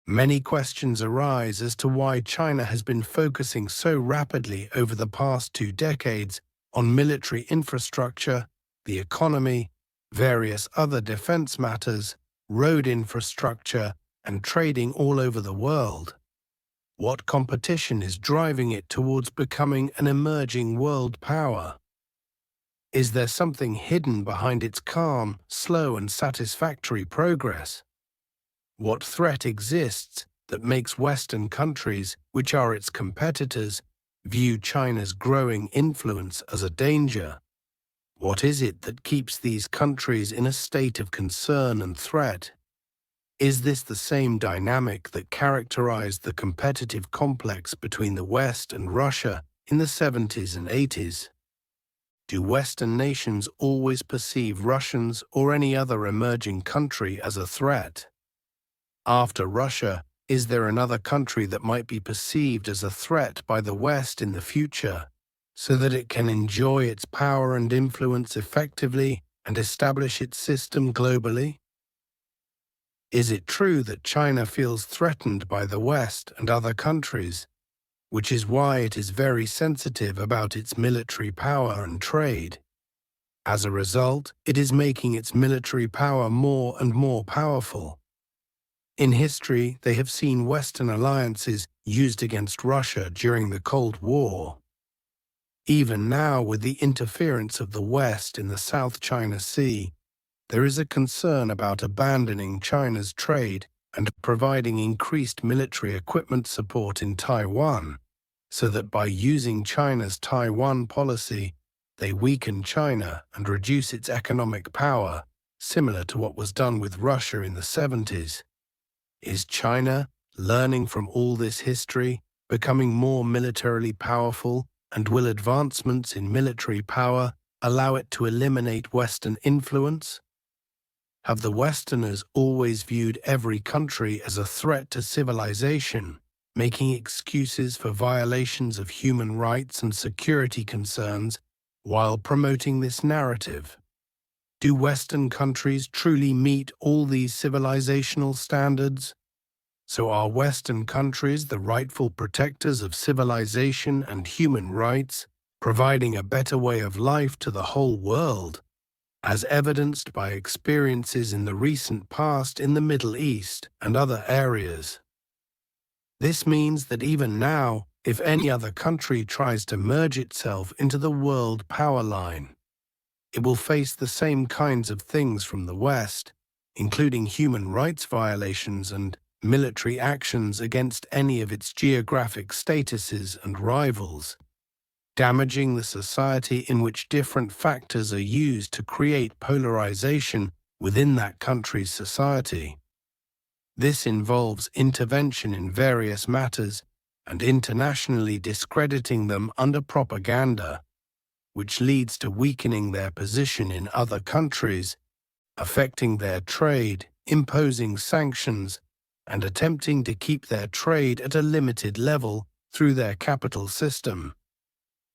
Many questions arise as to why China has been focusing so rapidly over the past 2 decades on military infrastructure, the economy, various other defense matters, road infrastructure, and trading all over the world. What competition is driving it towards becoming an emerging world power? Is there something hidden behind its calm, slow, and satisfactory progress? What threat exists that makes Western countries, which are its competitors, view China's growing influence as a danger? What is it that keeps these countries in a state of concern and threat? Is this the same dynamic that characterized the competitive complex between the West and Russia in the 70s and 80s? Do Western nations always perceive Russians or any other emerging country as a threat? After Russia, is there another country that might be perceived as a threat by the West in the future, so that it can enjoy its power and influence effectively and establish its system globally? Is it true that China feels threatened by the West and other countries, which is why it is very sensitive about its military power and trade? As a result, it is making its military power more and more powerful. In history, they have seen Western alliances used against Russia during the Cold War. Even now, with the interference of the West in the South China Sea, there is a concern about abandoning China's trade and providing increased military equipment support in Taiwan, so that by using China's Taiwan policy, they weaken China and reduce its economic power, similar to what was done with Russia in the 70s. Is China, learning from all this history, becoming more militarily powerful, and will advancements in military power allow it to eliminate Western influence? Have the Westerners always viewed every country as a threat to civilization, making excuses for violations of human rights and security concerns while promoting this narrative? Do Western countries truly meet all these civilizational standards? So are Western countries the rightful protectors of civilization and human rights, providing a better way of life to the whole world, as evidenced by experiences in the recent past in the Middle East and other areas? This means that even now, if any other country tries to merge itself into the world power line, it will face the same kinds of things from the West, including human rights violations and military actions against any of its geographic statuses and rivals, damaging the society in which different factors are used to create polarization within that country's society. This involves intervention in various matters and internationally discrediting them under propaganda, which leads to weakening their position in other countries, affecting their trade, imposing sanctions, and attempting to keep their trade at a limited level through their capital system.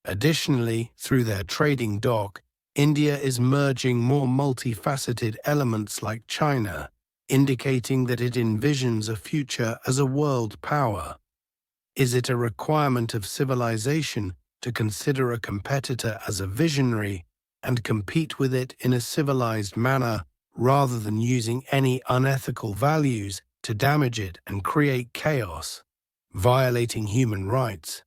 Additionally, through their trading dock, India is merging more multifaceted elements like China, indicating that it envisions a future as a world power. Is it a requirement of civilization to consider a competitor as a visionary and compete with it in a civilized manner rather than using any unethical values to damage it and create chaos, violating human rights?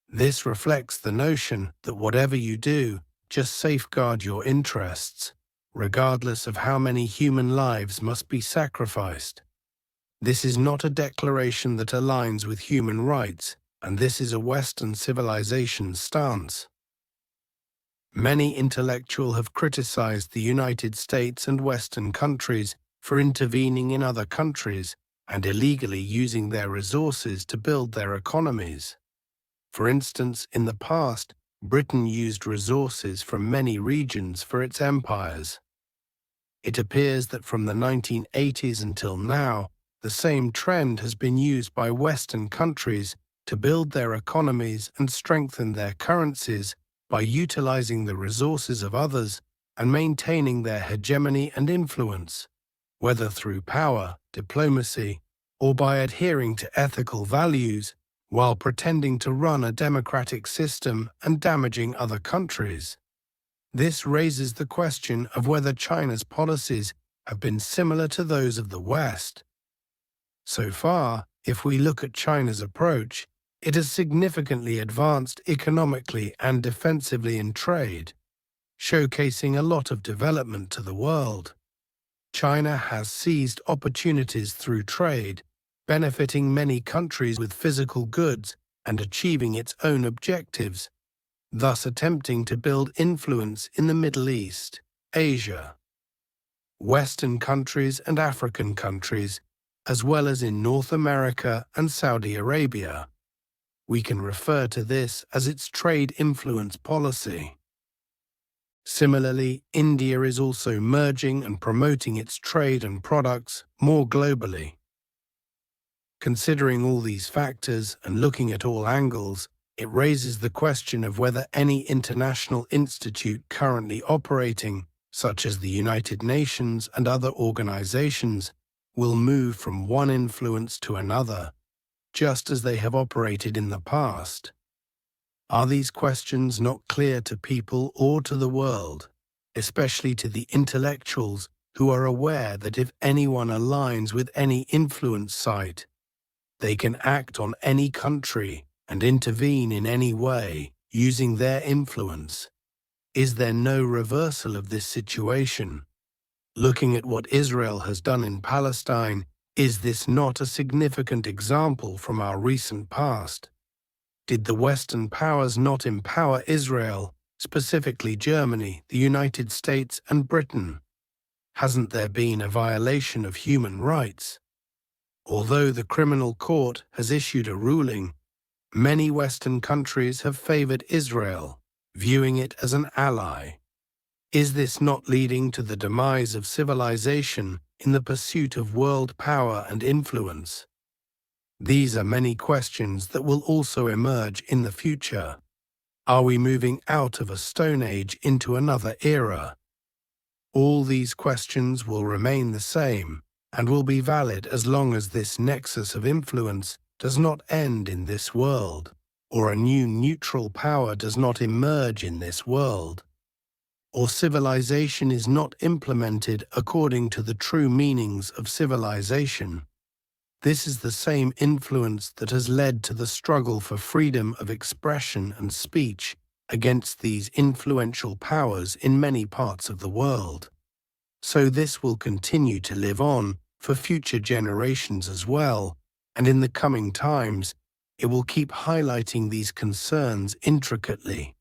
This reflects the notion that whatever you do, just safeguard your interests, regardless of how many human lives must be sacrificed. This is not a declaration that aligns with human rights, and this is a Western civilization's stance. Many intellectuals have criticized the United States and Western countries for intervening in other countries and illegally using their resources to build their economies. For instance, in the past, Britain used resources from many regions for its empires. It appears that from the 1980s until now, the same trend has been used by Western countries to build their economies and strengthen their currencies by utilizing the resources of others and maintaining their hegemony and influence, whether through power, diplomacy, or by adhering to ethical values while pretending to run a democratic system and damaging other countries. This raises the question of whether China's policies have been similar to those of the West. So far, if we look at China's approach, it has significantly advanced economically and defensively in trade, showcasing a lot of development to the world. China has seized opportunities through trade, benefiting many countries with physical goods and achieving its own objectives, thus attempting to build influence in the Middle East, Asia, Western countries and African countries, as well as in North America and Saudi Arabia. We can refer to this as its trade influence policy. Similarly, India is also merging and promoting its trade and products more globally. Considering all these factors and looking at all angles, it raises the question of whether any international institute currently operating, such as the United Nations and other organizations, will move from one influence to another, just as they have operated in the past. Are these questions not clear to people or to the world, especially to the intellectuals who are aware that if anyone aligns with any influence site, they can act on any country and intervene in any way using their influence? Is there no reversal of this situation? Looking at what Israel has done in Palestine, is this not a significant example from our recent past? Did the Western powers not empower Israel, specifically Germany, the United States, and Britain? Hasn't there been a violation of human rights? Although the criminal court has issued a ruling, many Western countries have favored Israel, viewing it as an ally. Is this not leading to the demise of civilization in the pursuit of world power and influence? These are many questions that will also emerge in the future. Are we moving out of a Stone Age into another era? All these questions will remain the same and will be valid as long as this nexus of influence does not end in this world, or a new neutral power does not emerge in this world, or civilization is not implemented according to the true meanings of civilization. This is the same influence that has led to the struggle for freedom of expression and speech against these influential powers in many parts of the world. So this will continue to live on for future generations as well, and in the coming times, it will keep highlighting these concerns intricately.